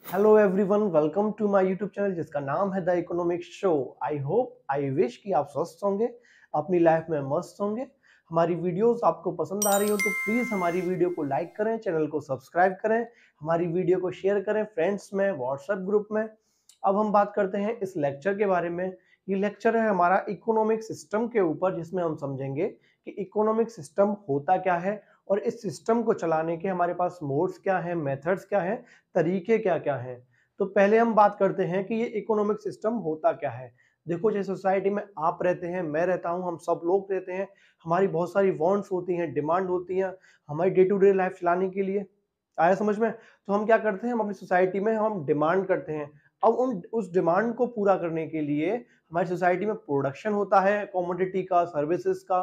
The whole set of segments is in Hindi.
Hello everyone, welcome to my YouTube channel जिसका नाम है the economic show. I wish कि आप स्वस्थ होंगे, अपनी लाइफ में मस्त होंगे। हमारी वीडियोस आपको पसंद आ रही हो तो प्लीज हमारी वीडियो को लाइक करें, चैनल को सब्सक्राइब करें, हमारी वीडियो को शेयर करें फ्रेंड्स में, व्हाट्सएप ग्रुप में। अब हम बात करते हैं इस लेक्चर के बारे में। ये लेक्चर है हमारा इकोनॉमिक सिस्टम के ऊपर, जिसमें हम समझेंगे कि इकोनॉमिक सिस्टम होता क्या है और इस सिस्टम को चलाने के हमारे पास मोड्स क्या हैं, मेथड्स क्या हैं, तरीके क्या क्या हैं। तो पहले हम बात करते हैं कि ये इकोनॉमिक सिस्टम होता क्या है। देखो, जैसे सोसाइटी में आप रहते हैं, मैं रहता हूं, हम सब लोग रहते हैं। हमारी बहुत सारी वांट्स होती हैं, डिमांड होती हैं हमारी डे टू डे लाइफ चलाने के लिए। आया समझ में? तो हम क्या करते हैं, हम अपनी सोसाइटी में हम डिमांड करते हैं। अब उस डिमांड को पूरा करने के लिए हमारी सोसाइटी में प्रोडक्शन होता है, कमोडिटी का, सर्विसेज का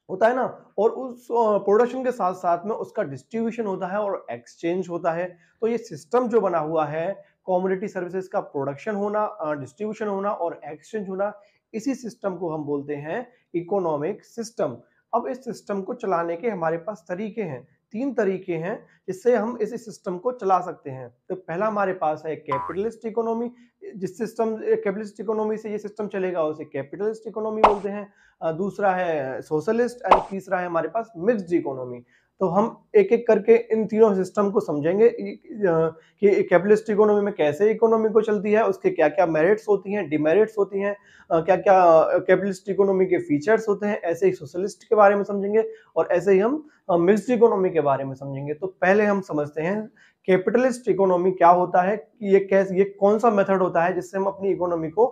होता है ना। और उस प्रोडक्शन के साथ साथ में उसका डिस्ट्रीब्यूशन होता है और एक्सचेंज होता है। तो ये सिस्टम जो बना हुआ है, कमोडिटी सर्विसेज का प्रोडक्शन होना, डिस्ट्रीब्यूशन होना और एक्सचेंज होना, इसी सिस्टम को हम बोलते हैं इकोनॉमिक सिस्टम। अब इस सिस्टम को चलाने के हमारे पास तरीके हैं, 3 तरीके हैं जिससे हम इस सिस्टम को चला सकते हैं। तो पहला हमारे पास है कैपिटलिस्ट इकोनॉमी। जिस सिस्टम कैपिटलिस्ट इकोनॉमी से ये सिस्टम चलेगा उसे कैपिटलिस्ट इकोनॉमी बोलते हैं। दूसरा है सोशलिस्ट एंड तीसरा है हमारे पास मिक्स्ड इकोनॉमी। तो हम एक एक करके इन तीनों सिस्टम को समझेंगे कि कैपिटलिस्ट इकोनॉमी में कैसे इकोनॉमी को चलती है, उसके क्या क्या मेरिट्स होती हैं, डिमेरिट्स होती हैं, क्या क्या कैपिटलिस्ट इकोनॉमी के फीचर्स होते हैं। ऐसे ही सोशलिस्ट के बारे में समझेंगे और ऐसे ही हम मिक्स्ड इकोनॉमी के बारे में समझेंगे। तो पहले हम समझते हैं कैपिटलिस्ट इकोनॉमी क्या होता है, कि ये कौन सा मेथड होता है जिससे हम अपनी इकोनॉमी को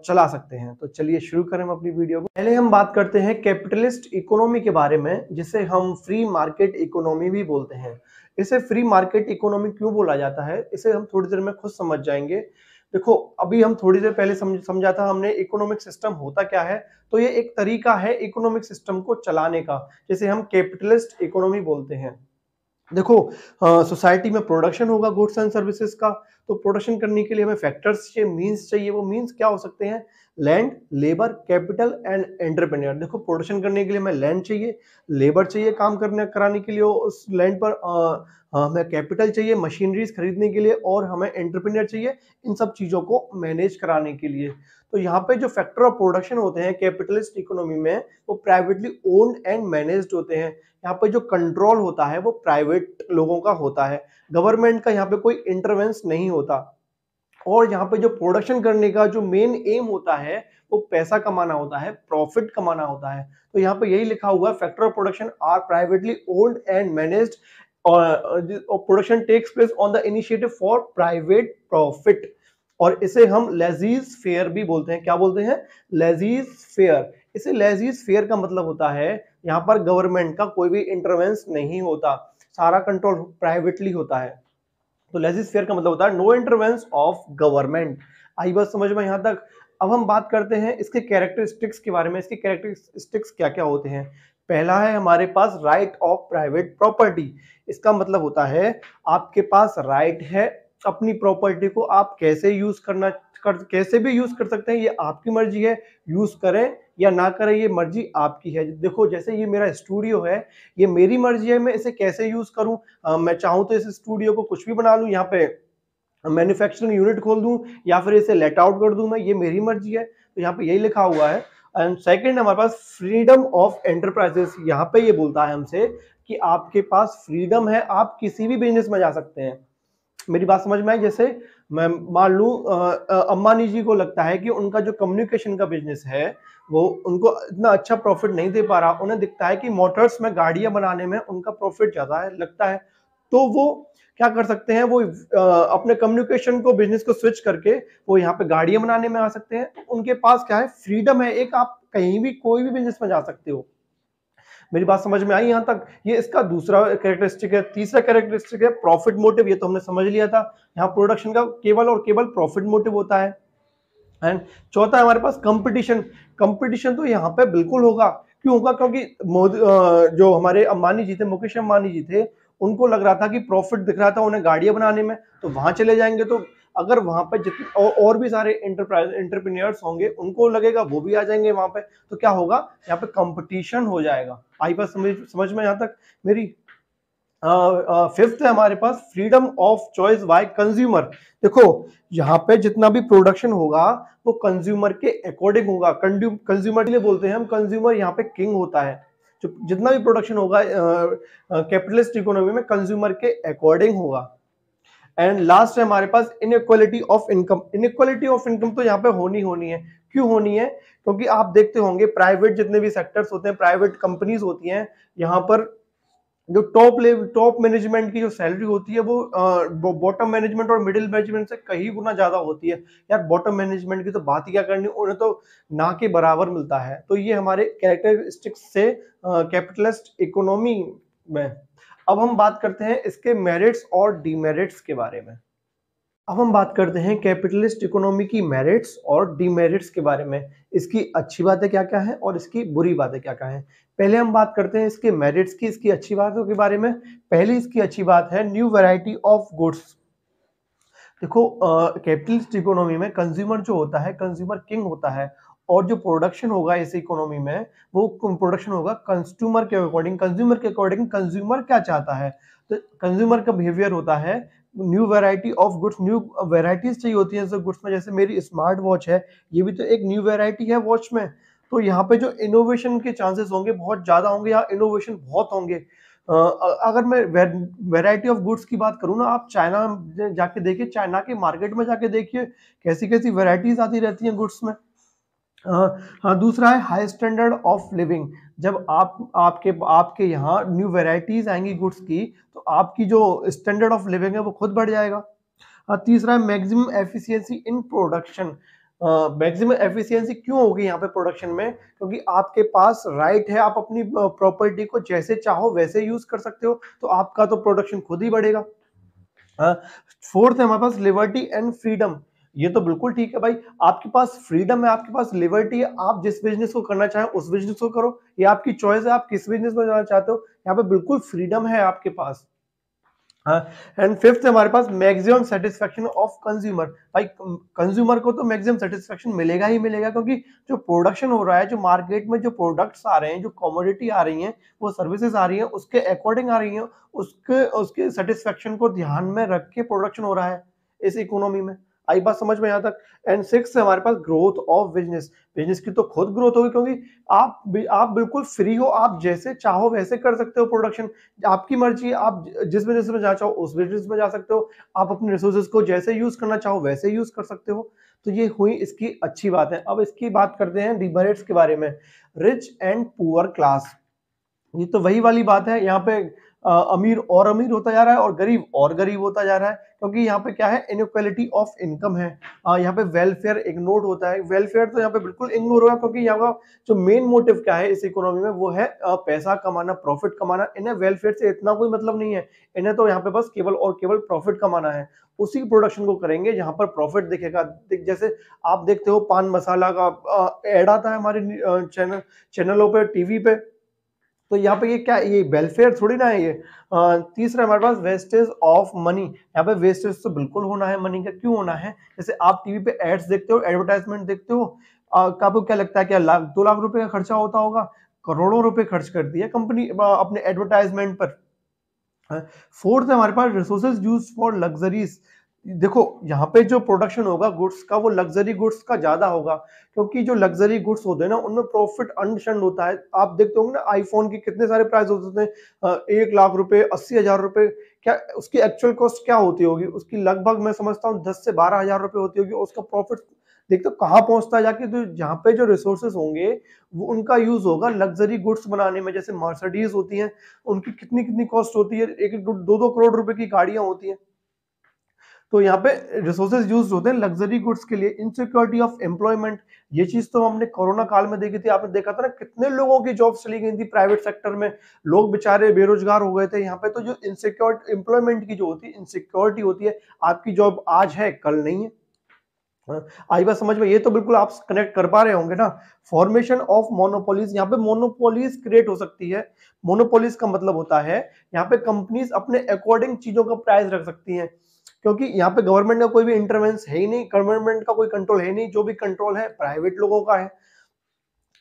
चला सकते हैं। तो चलिए शुरू करें हम अपनी वीडियो को। पहले हम बात करते हैं कैपिटलिस्ट इकोनॉमी के बारे में, जिसे हम फ्री मार्केट इकोनॉमी भी बोलते हैं। इसे फ्री मार्केट इकोनॉमी क्यों बोला जाता है, इसे हम थोड़ी देर में खुद समझ जाएंगे। देखो, अभी हम थोड़ी देर पहले समझा था हमने इकोनॉमिक सिस्टम होता क्या है। तो ये एक तरीका है इकोनॉमिक सिस्टम को चलाने का, जिसे हम कैपिटलिस्ट इकोनॉमी बोलते हैं। देखो, सोसाइटी में प्रोडक्शन होगा गुड्स एंड सर्विसेज का। तो प्रोडक्शन करने के लिए हमें फैक्टर्स चाहिए, मींस चाहिए। वो मींस क्या हो सकते हैं? Land, labour, capital and entrepreneur. देखो, प्रोडक्शन करने के लिए हमें लैंड चाहिए, लेबर चाहिए काम करने कराने के लिए उस लैंड पर, हमें कैपिटल चाहिए मशीनरीज खरीदने के लिए, और हमें एंटरप्रेन्योर चाहिए इन सब चीजों को मैनेज कराने के लिए। तो यहाँ पे जो फैक्टर ऑफ प्रोडक्शन होते हैं कैपिटलिस्ट इकोनॉमी में, वो प्राइवेटली ओन्ड एंड मैनेज्ड होते हैं। यहाँ पे जो कंट्रोल होता है वो प्राइवेट लोगों का होता है, गवर्नमेंट का यहाँ पे कोई इंटरवेंस नहीं होता। और यहाँ पे जो प्रोडक्शन करने का जो मेन एम होता है वो पैसा कमाना होता है, प्रॉफिट कमाना होता है। तो यहाँ पे यही लिखा हुआ है, factor of production are privately owned and managed और production takes place on the initiative for private profit. और इसे हम लेजीज फेयर भी बोलते हैं। क्या बोलते हैं? लेजीज फेयर। इसे लेजीज फेयर का मतलब होता है यहाँ पर गवर्नमेंट का कोई भी इंटरवेंस नहीं होता, सारा कंट्रोल प्राइवेटली होता है। तो लेजिस फेयर का मतलब होता है नो इंटरवेंस ऑफ गवर्नमेंट। आई बात समझ में यहाँ तक? अब हम बात करते हैं इसके कैरेक्टरिस्टिक्स के बारे में। इसके कैरेक्टरिस्टिक्स क्या क्या होते हैं? पहला है हमारे पास राइट ऑफ प्राइवेट प्रॉपर्टी। इसका मतलब होता है आपके पास राइट है, अपनी प्रॉपर्टी को आप कैसे भी यूज कर सकते हैं, ये आपकी मर्जी है। यूज करें या ना करें ये मर्जी आपकी है। देखो, जैसे ये मेरा स्टूडियो है, ये मेरी मर्जी है मैं इसे कैसे यूज करूं। मैं चाहूं तो इस स्टूडियो को कुछ भी बना लूं, यहाँ पे मैन्युफैक्चरिंग यूनिट खोल दूं या फिर इसे लेट आउट कर दूं, मैं, ये मेरी मर्जी है। तो यहाँ पे यही लिखा हुआ है। एंड सेकंड हमारे पास फ्रीडम ऑफ एंटरप्राइजेस। यहाँ पे ये बोलता है हमसे कि आपके पास फ्रीडम है, आप किसी भी बिजनेस में जा सकते हैं। मेरी बात समझ में आई? जैसे मैं मान लूं अंबानी जी को लगता है कि उनका जो कम्युनिकेशन का बिजनेस है वो उनको इतना अच्छा प्रॉफिट नहीं दे पा रहा, उन्हें दिखता है कि मोटर्स में गाड़ियां बनाने में उनका प्रॉफिट ज्यादा है लगता है। तो वो क्या कर सकते हैं, वो अपने कम्युनिकेशन को, बिजनेस को स्विच करके वो यहाँ पे गाड़ियां बनाने में आ सकते हैं। तो उनके पास क्या है? फ्रीडम है एक, आप कहीं भी कोई भी बिजनेस में जा सकते हो। मेरी बात समझ में आई यहाँ तक? ये इसका दूसरा कैरेक्टरिस्टिक है। तीसरा कैरेक्टरिस्टिक है प्रॉफिट मोटिव। ये तो हमने समझ लिया था, यहाँ प्रोडक्शन का केवल और केवल प्रॉफिट मोटिव होता है। एंड चौथा है हमारे पास कंपटीशन। कंपटीशन तो यहाँ पे बिल्कुल होगा। क्यों होगा? क्योंकि जो हमारे अंबानी जी थे, मुकेश अंबानी जी थे, उनको लग रहा था कि प्रॉफिट दिख रहा था उन्हें गाड़ियां बनाने में, तो वहां चले जाएंगे। तो अगर वहां पे जितने और भी सारे एंटरप्रेन्योर्स होंगे, उनको लगेगा वो भी आ जाएंगे वहां पे। तो क्या होगा? यहाँ पे कंपटीशन हो जाएगा। आई बात समझ में यहाँ तक मेरी? फिफ्थ है हमारे पास freedom of choice by consumer. देखो यहाँ पे जितना भी प्रोडक्शन होगा वो कंज्यूमर के अकॉर्डिंग होगा। कंज्यूमर के लिए बोलते हैं हम, कंज्यूमर यहाँ पे किंग होता है। जो जितना भी प्रोडक्शन होगा कैपिटलिस्ट इकोनॉमी में कंज्यूमर के अकॉर्डिंग होगा। एंड लास्ट है हमारे पास inequality of income. Inequality of income तो यहाँ पे होनी है। क्यों होनी है? क्योंकि आप देखते होंगे प्राइवेट जितने भी सेक्टर्स होते हैं, प्राइवेट कंपनीज होती हैं, यहाँ पर जो टॉप मैनेजमेंट की जो सैलरी होती है वो बॉटम मैनेजमेंट और मिडिल मैनेजमेंट से कहीं गुना ज्यादा होती है। यार बॉटम मैनेजमेंट की तो बात ही क्या करनी, उन्हें तो ना के बराबर मिलता है। तो ये हमारे कैरेक्टरिस्टिक्स से कैपिटलिस्ट इकोनॉमी में। अब हम बात करते हैं इसके मेरिट्स और डीमेरिट्स के बारे में। अब हम बात करते हैं कैपिटलिस्ट इकोनॉमी की मेरिट्स और डीमेरिट्स के बारे में। इसकी अच्छी बातें क्या क्या है और इसकी बुरी बातें क्या क्या है। पहले हम बात करते हैं इसके मेरिट्स की, इसकी अच्छी बातों के बारे में। पहली इसकी अच्छी बात है न्यू वैरायटी ऑफ गुड्स। देखो कैपिटलिस्ट इकोनॉमी में कंज्यूमर जो होता है, कंज्यूमर किंग होता है, और जो प्रोडक्शन होगा इस इकोनॉमी में वो प्रोडक्शन होगा कंज्यूमर के अकॉर्डिंग। कंज्यूमर के अकॉर्डिंग कंज्यूमर क्या चाहता है, तो कंज्यूमर का बिहेवियर होता है new variety of goods. New varieties चाहिए होती है गुड्स में। जैसे मेरी स्मार्ट वॉच है, ये भी तो एक न्यू वैरायटी है वॉच में। तो यहाँ पे जो इनोवेशन के चांसेस होंगे बहुत ज्यादा होंगे, यहाँ इनोवेशन बहुत होंगे। अगर मैं वैरायटी ऑफ गुड्स की बात करूँ ना, आप चाइना जाके देखिए, चाइना के मार्केट में जाके देखिए कैसी कैसी वैरायटीज आती रहती हैं गुड्स में। हाँ, दूसरा है हाई स्टैंडर्ड ऑफ लिविंग। जब आपके यहाँ न्यू वैरायटीज आएंगी गुड्स की, तो आपकी जो स्टैंडर्ड ऑफ लिविंग है वो खुद बढ़ जाएगा। तीसरा है maximum efficiency in production. Maximum efficiency क्यों होगी यहाँ पे प्रोडक्शन में? क्योंकि आपके पास राइट है, आप अपनी प्रॉपर्टी को जैसे चाहो वैसे यूज कर सकते हो, तो आपका तो प्रोडक्शन खुद ही बढ़ेगा। फोर्थ है हमारे पास लिबर्टी एंड फ्रीडम। ये तो बिल्कुल ठीक है भाई, आपके पास फ्रीडम है, आपके पास लिबर्टी है, आप जिस बिजनेस को करना चाहें उस बिजनेस को करो, ये आपकी चॉइस है, आप किस बिजनेस में जाना चाहते हो, यहाँ पे बिल्कुल फ्रीडम है आपके पास। एंड फिफ्थ हमारे पास मैक्सिमम सेटिस्फेक्शन ऑफ कंज्यूमर। भाई कंज्यूमर को तो मैक्सिमम सेटिस्फेक्शन मिलेगा ही मिलेगा, क्योंकि जो प्रोडक्शन हो रहा है, जो मार्केट में जो प्रोडक्ट्स आ रहे हैं, जो कमोडिटी आ रही हैं, वो सर्विसेज आ रही हैं, उसके अकॉर्डिंग आ रही हैं, उसके उसके सेटिस्फेक्शन को ध्यान में रख के प्रोडक्शन हो रहा है इस इकोनॉमी में। आई बात समझ में यहाँ तक? एंड सिक्स हमारे पास ग्रोथ ऑफ बिजनेस। बिजनेस की तो खुद ग्रोथ होगी, क्योंकि आप बिल्कुल फ्री हो, आप जैसे चाहो वैसे कर सकते हो प्रोडक्शन। आपकी मर्जी, आप जिस बिजनेस में जा चाहो उस बिजनेस में जा सकते हो, आप अपने रिसोर्सेज को जैसे यूज करना चाहो वैसे यूज कर सकते हो। तो ये हुई इसकी अच्छी बात है। अब इसकी बात करते हैं डिमेरिट्स के बारे में। रिच एंड पुअर क्लास, ये तो वही वाली बात है, यहाँ पे अमीर और अमीर होता जा रहा है और गरीब और गरीब होता जा रहा है, क्योंकि यहाँ पे क्या है, इनइक्वालिटी ऑफ इनकम है। यहाँ पे वेलफेयर इग्नोर होता है। वेलफेयर तो यहाँ पे बिल्कुल इग्नोर होगा, क्योंकि यहाँ का जो मेन मोटिव क्या है इस इकोनॉमी में, वो है पैसा कमाना, प्रॉफिट कमाना। इन्हें वेलफेयर से इतना कोई मतलब नहीं है, इन्हें तो यहाँ पे बस केवल और केवल प्रॉफिट कमाना है। उसी प्रोडक्शन को करेंगे जहां पर प्रॉफिट दिखेगा। जैसे आप देखते हो पान मसाला का एड आता है हमारे चैनलों पे, टीवी पे, तो यहाँ पे ये क्या, ये वेलफेयर थोड़ी ना है ये। तीसरा हमारे पास वेस्टेज ऑफ मनी। यहाँ पे वेस्टेज तो बिल्कुल होना है मनी का। क्यों होना है? जैसे आप टीवी पे एड्स देखते हो, एडवर्टाइजमेंट देखते हो, आपको क्या लगता है, क्या लाख 2 लाख रुपए का खर्चा होता होगा? करोड़ों रुपए खर्च करती है कंपनी अपने एडवर्टाइजमेंट पर। फोर्थ है हमारे पास रिसोर्सेज यूज फॉर लग्जरीज। देखो यहाँ पे जो प्रोडक्शन होगा गुड्स का, वो लग्जरी गुड्स का ज्यादा होगा, क्योंकि जो लग्जरी गुड्स होते हैं ना, उनमें प्रॉफिट अनशंड होता है। आप देखते होंगे ना, आईफोन के कितने सारे प्राइस होते हैं, 1 लाख रुपए, 80,000 रुपए। क्या उसकी एक्चुअल कॉस्ट क्या होती होगी? उसकी लगभग मैं समझता हूँ 10 से 12,000 रुपए होती होगी। उसका प्रॉफिट देखते हो कहाँ पहुंचता है जाके। तो जहाँ पे जो रिसोर्सेज होंगे वो उनका यूज होगा लग्जरी गुड्स बनाने में। जैसे मर्सिडीज होती हैं, उनकी कितनी कितनी कॉस्ट होती है, 1-2 करोड़ रुपए की गाड़ियां होती हैं। तो यहाँ पे रिसोर्सेज यूज होते हैं लग्जरी गुड्स के लिए। इनसिक्योरिटी ऑफ एम्प्लॉयमेंट, ये चीज तो हमने कोरोना काल में देखी थी। आपने देखा था ना, कितने लोगों की जॉब्स चली गई थी प्राइवेट सेक्टर में, लोग बेचारे बेरोजगार हो गए थे। यहाँ पे तो जो इनसिक्योर एम्प्लॉयमेंट की जो होती है, इनसिक्योरिटी होती है, आपकी जॉब आज है कल नहीं है। आई बात समझ में? ये तो बिल्कुल आप कनेक्ट कर पा रहे होंगे ना। फॉर्मेशन ऑफ मोनोपोलीज, यहाँ पे मोनोपोलीज क्रिएट हो सकती है। मोनोपोलीज का मतलब होता है यहाँ पे कंपनीज अपने अकॉर्डिंग चीजों का प्राइस रख सकती हैं, क्योंकि यहाँ पे गवर्नमेंट का कोई भी इंटरवेंस है ही नहीं, गवर्नमेंट का कोई कंट्रोल है नहीं, जो भी कंट्रोल है प्राइवेट लोगों का है।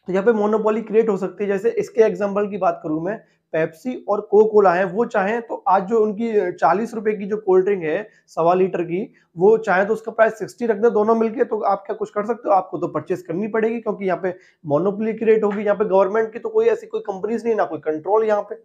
तो यहाँ पे मोनोपोली क्रिएट हो सकती है। जैसे इसके एग्जांपल की बात करूं मैं, पेप्सी और कोका कोला है वो चाहें तो आज जो उनकी 40 रुपए की जो कोल्ड ड्रिंक है 1.25 लीटर की, वो चाहे तो उसका प्राइस 60 रख दे दोनों मिलके, तो आप क्या कुछ कर सकते हो? आपको तो परचेस करनी पड़ेगी, क्योंकि यहाँ पे मोनोपोली की रेट होगी। यहाँ पे गवर्नमेंट की तो कोई ऐसी कोई कंपनीज नहीं, ना कोई कंट्रोल यहाँ पे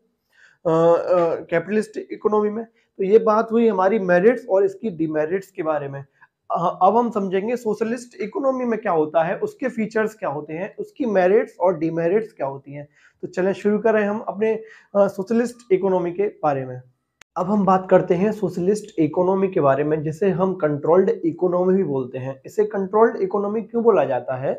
कैपिटलिस्ट इकोनॉमी में। तो ये बात हुई हमारी मेरिट्स और इसकी डिमेरिट्स के बारे में। अब हम समझेंगे सोशलिस्ट इकोनॉमी में क्या होता है, उसके फीचर्स क्या होते हैं, उसकी मेरिट्स और डिमेरिट्स क्या होती हैं। तो चलें शुरू करें हम अपने सोशलिस्ट इकोनॉमी के बारे में। अब हम बात करते हैं सोशलिस्ट इकोनॉमी के बारे में, जिसे हम कंट्रोल्ड इकोनॉमी भी बोलते हैं। इसे कंट्रोल्ड इकोनॉमी क्यों बोला जाता है?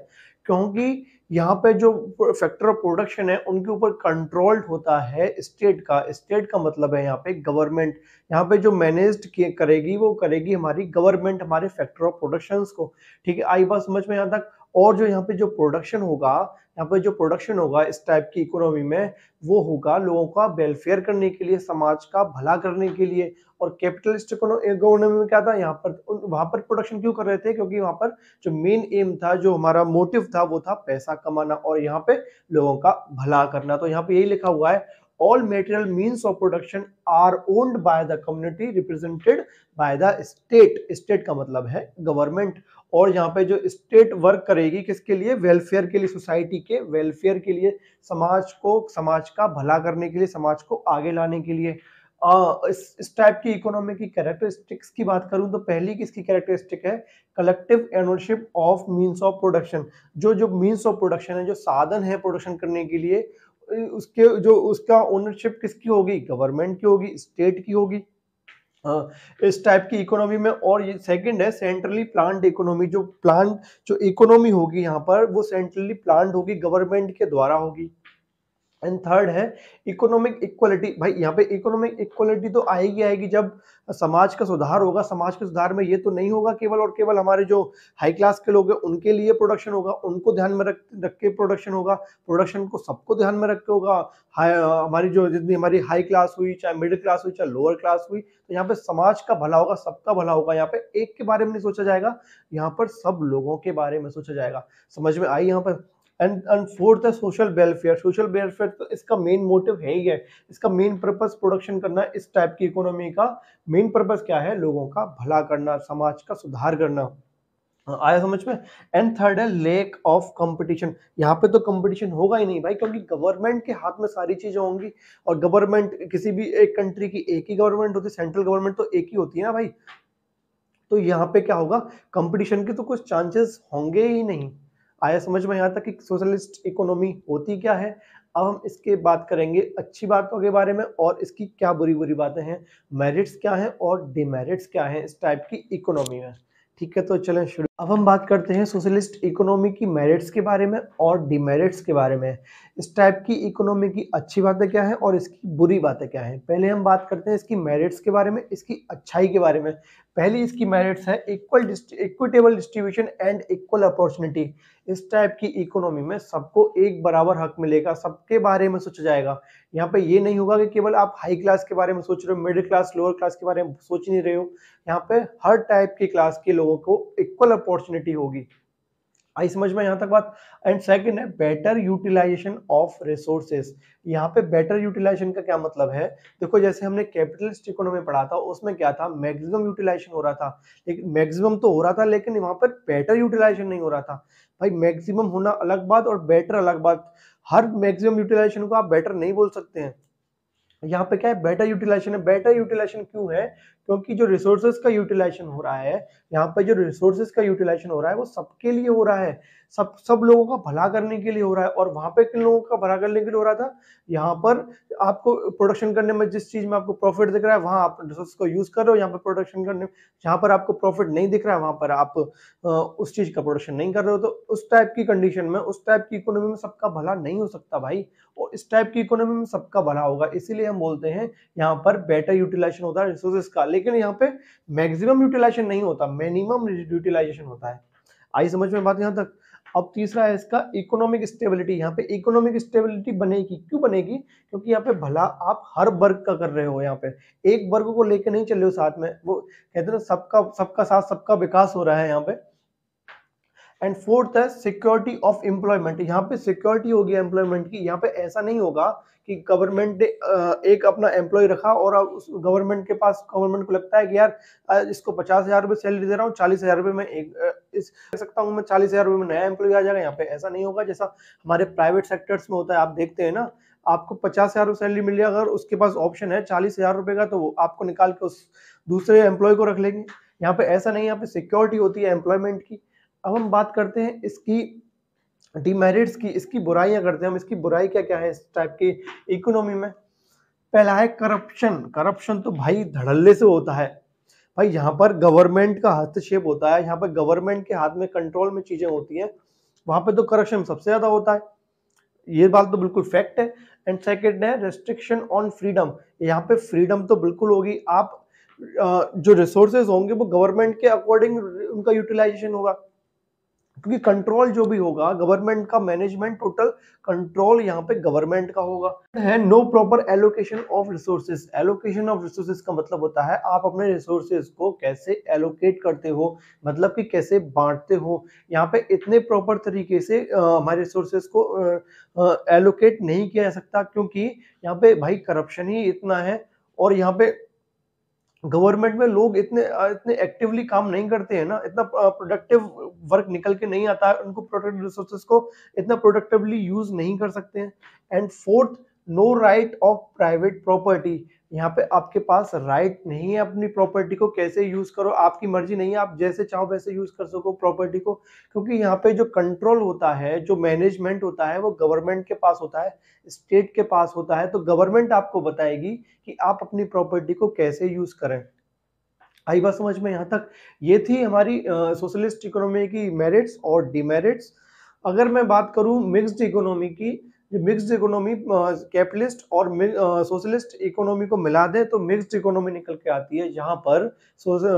क्योंकि यहाँ पे जो फैक्टर ऑफ प्रोडक्शन है उनके ऊपर कंट्रोल्ड होता है स्टेट का। स्टेट का मतलब है यहाँ पे गवर्नमेंट। यहाँ पे जो मैनेज्ड करेगी वो करेगी हमारी गवर्नमेंट, हमारे फैक्टर ऑफ प्रोडक्शंस को। ठीक है, आई बात समझ में यहाँ तक? और जो यहाँ पे जो प्रोडक्शन होगा, यहाँ पे जो प्रोडक्शन होगा इस टाइप की इकोनॉमी में, वो होगा लोगों का वेलफेयर करने के लिए, समाज का भला करने के लिए। और कैपिटलिस्ट इकोनॉमी में क्या था, यहाँ पर वहां पर प्रोडक्शन क्यों कर रहे थे? क्योंकि वहां पर जो मेन एम था, जो हमारा मोटिव था, वो था पैसा कमाना और यहाँ पे लोगों का भला करना। तो यहाँ पे यही लिखा हुआ है, all material means of production are owned by the community represented by the state. State का मतलब है गवर्नमेंट। और यहाँ पे जो स्टेट वर्क करेगी किसके लिए? वेलफेयर के लिए, सोसाइटी के वेलफेयर के लिए, समाज का भला करने के लिए, समाज को आगे लाने के लिए। इस टाइप की इकोनॉमी की कैरेक्टरिस्टिक्स की बात करूं तो पहली किसकी कैरेक्टरिस्टिक है? Collective ownership of means of production. जो मीन्स ऑफ प्रोडक्शन है, जो साधन है प्रोडक्शन करने के लिए, उसका ओनरशिप किसकी होगी? गवर्नमेंट की होगी, स्टेट की होगी। इस टाइप की इकोनॉमी में। और ये सेकंड है सेंट्रली प्लान्ड इकोनॉमी। जो इकोनॉमी होगी यहाँ पर, वो सेंट्रली प्लान्ड होगी, गवर्नमेंट के द्वारा होगी। एंड थर्ड है इकोनॉमिक इक्वलिटी। भाई यहाँ पे इकोनॉमिक इक्वलिटी तो आएगी जब समाज का सुधार होगा। समाज के सुधार में ये तो नहीं होगा केवल और केवल हमारे जो हाई क्लास के लोग हैं उनके लिए प्रोडक्शन होगा, उनको ध्यान में रख के प्रोडक्शन होगा। प्रोडक्शन को सबको ध्यान में रख के होगा। हमारी जो जितनी हमारी हाई क्लास हुई, चाहे मिडिल क्लास हुई, चाहे लोअर क्लास हुई, तो यहाँ पे समाज का भला होगा, सबका भला होगा। यहाँ पे एक के बारे में नहीं सोचा जाएगा, यहाँ पर सब लोगों के बारे में सोचा जाएगा। समझ में आई यहाँ पर? एंड फोर्थ है सोशल वेलफेयर। सोशल वेलफेयर तो इसका मेन मोटिव है ही है, इसका मेन पर्पस प्रोडक्शन करना। इस टाइप की इकोनॉमी का मेन पर्पस क्या है? लोगों का भला करना, समाज का सुधार करना। आया समझ में? एंड थर्ड है लेक ऑफ कंपटीशन। यहाँ पे तो कंपटीशन होगा ही नहीं भाई, क्योंकि गवर्नमेंट के हाथ में सारी चीजें होंगी। और गवर्नमेंट किसी भी एक कंट्री की एक ही गवर्नमेंट होती है, सेंट्रल गवर्नमेंट तो एक ही होती है ना भाई। तो यहाँ पे क्या होगा? कंपटीशन के तो कुछ चांसेस होंगे ही नहीं। आया समझ में यहाँ तक कि सोशलिस्ट इकोनॉमी होती क्या है? अब हम इसके बात करेंगे अच्छी बातों के बारे में और इसकी क्या बुरी बुरी बातें हैं, मेरिट्स क्या हैं और डिमेरिट्स क्या हैं इस टाइप की इकोनॉमी में। ठीक है, तो चलें शुरू। अब हम बात करते हैं सोशलिस्ट इकोनॉमी की मेरिट्स के बारे में और डिमेरिट्स के बारे में। इस टाइप की इकोनॉमी की अच्छी बातें क्या हैं और इसकी बुरी बातें क्या हैं। पहले हम बात करते हैं इसकी मेरिट्स के बारे में, इसकी अच्छाई के बारे में। पहली इसकी मेरिट्स है equitable distribution and equal opportunity. इस टाइप की इकोनॉमी में सबको एक बराबर हक मिलेगा, सबके बारे में सोचा जाएगा। यहाँ पे ये नहीं होगा कि केवल आप हाई क्लास के बारे में सोच रहे हो, मिडिल क्लास, लोअर क्लास के बारे में सोच नहीं रहे हो। यहाँ पे हर टाइप की क्लास के लोगों को इक्वल अपॉर्चुनिटी होगी। आई समझ में यहाँ तक बात? एंड सेकंड है बेटर यूटिलाइजेशन ऑफ रिसोर्सेज। यहाँ पे बेटर यूटिलाइजेशन का क्या मतलब है? देखो, जैसे हमने कैपिटलिस्ट इकोनॉमी पढ़ा था, उसमें क्या था? मैक्सिमम यूटिलाइजेशन हो रहा था, लेकिन मैक्सिमम तो हो रहा था, लेकिन वहां पर बेटर यूटिलाइजेशन नहीं हो रहा था। भाई मैक्सिमम होना अलग बात और बेटर अलग बात। हर मैक्सिमम यूटिलाइजेशन को आप बेटर नहीं बोल सकते हैं। यहाँ पे क्या है? बेटर यूटिलाइजेशन है। बेटर यूटिलाइजेशन क्यों है? क्योंकि जो रिसोर्सेज का यूटिलाइजेशन हो रहा है, यहाँ पे जो रिसोर्सेज का यूटिलाइजेशन हो रहा है वो सबके लिए हो रहा है, सब लोगों का भला करने के लिए हो रहा है। और वहां पे किन लोगों का भला करने के लिए हो रहा था? यहाँ पर आपको प्रोडक्शन करने में जिस चीज में आपको प्रॉफिट दिख रहा है वहां आप रिसोर्स को यूज कर रहे हो। यहाँ पर प्रोडक्शन करने, जहाँ पर आपको प्रॉफिट नहीं दिख रहा है वहां पर आप उस चीज का प्रोडक्शन नहीं कर रहे हो। तो उस टाइप की कंडीशन में, उस टाइप की इकोनॉमी में सबका भला नहीं हो सकता भाई। और इस टाइप की इकोनॉमी में सबका भला होगा, इसीलिए हम बोलते हैं यहाँ पर बेटर यूटिलाइजेशन होता है रिसोर्सेज का। लेकिन यहाँ पे मैक्सिमम यूटिलाइजेशन नहीं होता, मिनिमम यूटिलाइजेशन होता है। आई समझ में बात यहाँ तक? अब तीसरा है इसका इकोनॉमिक स्टेबिलिटी। यहाँ पे इकोनॉमिक स्टेबिलिटी बनेगी, क्यों बनेगी? क्योंकि यहाँ पे भला आप हर वर्ग का कर रहे हो। यहाँ पे एक वर्ग को लेकर नहीं चल रहे हो साथ में, वो कहते हैं सबका साथ सबका विकास हो रहा है यहाँ पे। एंड फोर्थ है सिक्योरिटी ऑफ एम्प्लॉयमेंट। यहाँ पे सिक्योरिटी होगी एम्प्लॉयमेंट की। यहाँ पे ऐसा नहीं होगा कि गवर्नमेंट ने एक अपना एम्प्लॉय रखा और अब उस गवर्नमेंट के पास, गवर्नमेंट को लगता है कि यार इसको 50,000 रुपये सैलरी दे रहा हूँ, 40,000 रुपये में इस कर सकता हूँ मैं, 40,000 रुपये में नया एम्प्लॉय आ जाएगा। यहाँ पे ऐसा नहीं होगा जैसा हमारे प्राइवेट सेक्टर्स में होता है। आप देखते हैं ना, आपको 50,000 रुपये सैलरी मिल जाएगा, अगर उसके पास ऑप्शन है 40,000 रुपये का, तो वो आपको निकाल के उस दूसरे एम्प्लॉय को रख लेंगे। यहाँ पे ऐसा नहीं है, यहाँ पे सिक्योरिटी होती है एम्प्लॉयमेंट की। अब हम बात करते हैं इसकी डिमेरिट्स की, इसकी बुराइयां करते हैं हम। इसकी बुराई क्या क्या है इस टाइप की इकोनॉमी में। पहला है करप्शन। करप्शन तो भाई धड़ल्ले से होता है भाई। यहाँ पर गवर्नमेंट का हस्तक्षेप होता है, यहाँ पर गवर्नमेंट के हाथ में, कंट्रोल में चीजें होती हैं, वहां पे तो करप्शन सबसे ज्यादा होता है। ये बात तो बिल्कुल फैक्ट है। एंड सेकेंड है रेस्ट्रिक्शन ऑन फ्रीडम। यहाँ पे फ्रीडम तो बिल्कुल होगी। आप जो रिसोर्सेज होंगे वो गवर्नमेंट के अकॉर्डिंग उनका यूटिलाइजेशन होगा, क्योंकि कंट्रोल जो भी होगा गवर्नमेंट का, मैनेजमेंट टोटल कंट्रोल यहाँ पे गवर्नमेंट का होगा। है no proper allocation of resources. Allocation of resources का मतलब होता है आप अपने रिसोर्सेज को कैसे एलोकेट करते हो, मतलब कि कैसे बांटते हो। यहाँ पे इतने प्रॉपर तरीके से हमारे रिसोर्सेज को एलोकेट नहीं किया जा सकता, क्योंकि यहाँ पे भाई करप्शन ही इतना है। और यहाँ पे गवर्नमेंट में लोग इतने एक्टिवली काम नहीं करते हैं ना, इतना प्रोडक्टिव वर्क निकल के नहीं आता है, उनको प्रोडक्टिव रिसोर्सेज को इतना प्रोडक्टिवली यूज नहीं कर सकते हैं। And fourth, no right of private property. यहाँ पे आपके पास राइट नहीं है अपनी प्रॉपर्टी को कैसे यूज करो, आपकी मर्जी नहीं है, आप जैसे चाहो वैसे यूज कर सको प्रॉपर्टी को, क्योंकि यहाँ पे जो कंट्रोल होता है, जो मैनेजमेंट होता है, वो गवर्नमेंट के पास होता है, स्टेट के पास होता है। तो गवर्नमेंट आपको बताएगी कि आप अपनी प्रॉपर्टी को कैसे यूज करें। आई बात समझ में यहाँ तक। ये थी हमारी सोशलिस्ट इकोनॉमी की मेरिट्स और डिमेरिट्स। अगर मैं बात करूं मिक्स्ड इकोनॉमी की, जो मिक्स्ड इकोनॉमी कैपिटलिस्ट और सोशलिस्ट इकोनॉमी को मिला दें तो मिक्स्ड इकोनॉमी निकल के आती है, जहां पर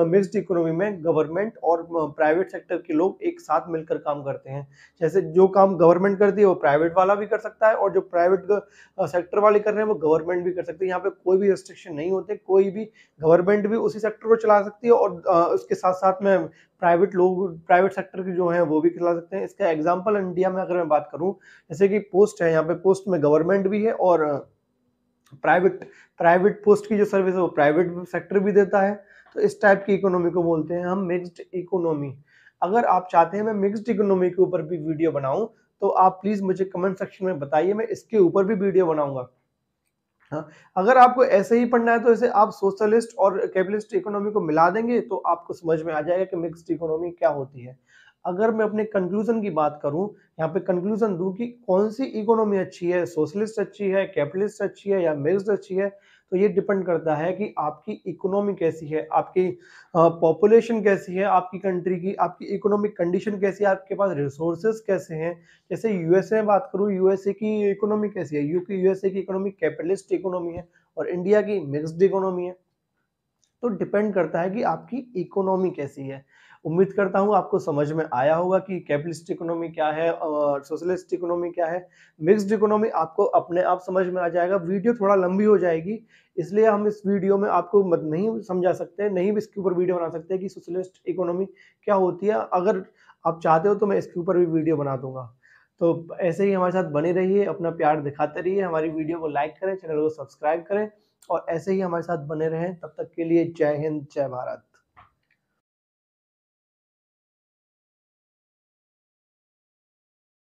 मिक्स्ड इकोनॉमी में गवर्नमेंट और प्राइवेट सेक्टर के लोग एक साथ मिलकर काम करते हैं। जैसे जो काम गवर्नमेंट करती है वो प्राइवेट वाला भी कर सकता है, और जो प्राइवेट सेक्टर वाले कर रहे हैं वो गवर्नमेंट भी कर सकती है। यहाँ पे कोई भी रेस्ट्रिक्शन नहीं होते, कोई भी गवर्नमेंट भी उसी सेक्टर को चला सकती है, और उसके साथ साथ में प्राइवेट लोग, प्राइवेट सेक्टर के जो हैं वो भी चला सकते हैं। इसका एग्जांपल इंडिया में अगर मैं बात करूं, जैसे कि पोस्ट है, यहाँ पे पोस्ट में गवर्नमेंट भी है और प्राइवेट पोस्ट की जो सर्विस है वो प्राइवेट सेक्टर भी देता है। तो इस टाइप की इकोनॉमी को बोलते हैं हम मिक्स्ड इकोनॉमी। अगर आप चाहते हैं मैं मिक्स्ड इकोनॉमी के ऊपर भी वीडियो बनाऊं तो आप प्लीज मुझे कमेंट सेक्शन में बताइए, मैं इसके ऊपर भी वीडियो बनाऊंगा। हाँ, अगर आपको ऐसे ही पढ़ना है तो इसे आप सोशलिस्ट और कैपिटलिस्ट इकोनॉमी को मिला देंगे तो आपको समझ में आ जाएगा कि मिक्स्ड इकोनॉमी क्या होती है। अगर मैं अपने कंक्लूजन की बात करूं, यहाँ पे कंक्लूजन दूं कि कौन सी इकोनॉमी अच्छी है, सोशलिस्ट अच्छी है, कैपिटलिस्ट अच्छी है या मिक्स्ड अच्छी है, तो ये डिपेंड करता है कि आपकी इकोनॉमी कैसी है, आपकी पॉपुलेशन कैसी है, आपकी कंट्री की, आपकी इकोनॉमिक कंडीशन कैसी है, आपके पास रिसोर्सेज कैसे हैं। जैसे यूएसए में बात करूं, यूएसए की इकोनॉमी कैसी है, यूएसए की इकोनॉमी कैपिटलिस्ट इकोनॉमी है और इंडिया की मिक्स्ड इकोनॉमी है। तो डिपेंड करता है कि आपकी इकोनॉमी कैसी है। उम्मीद करता हूँ आपको समझ में आया होगा कि कैपिटलिस्ट इकोनॉमी क्या है और सोशलिस्ट इकोनॉमी क्या है। मिक्स्ड इकोनॉमी आपको अपने आप समझ में आ जाएगा। वीडियो थोड़ा लंबी हो जाएगी, इसलिए हम इस वीडियो में आपको नहीं समझा सकते, नहीं भी इसके ऊपर वीडियो बना सकते कि सोशलिस्ट इकोनॉमी क्या होती है। अगर आप चाहते हो तो मैं इसके ऊपर भी वीडियो बना दूंगा। तो ऐसे ही हमारे साथ बने रहिए, अपना प्यार दिखाते रहिए, हमारी वीडियो को लाइक करें, चैनल को सब्सक्राइब करें और ऐसे ही हमारे साथ बने रहें। तब तक के लिए जय हिंद, जय भारत।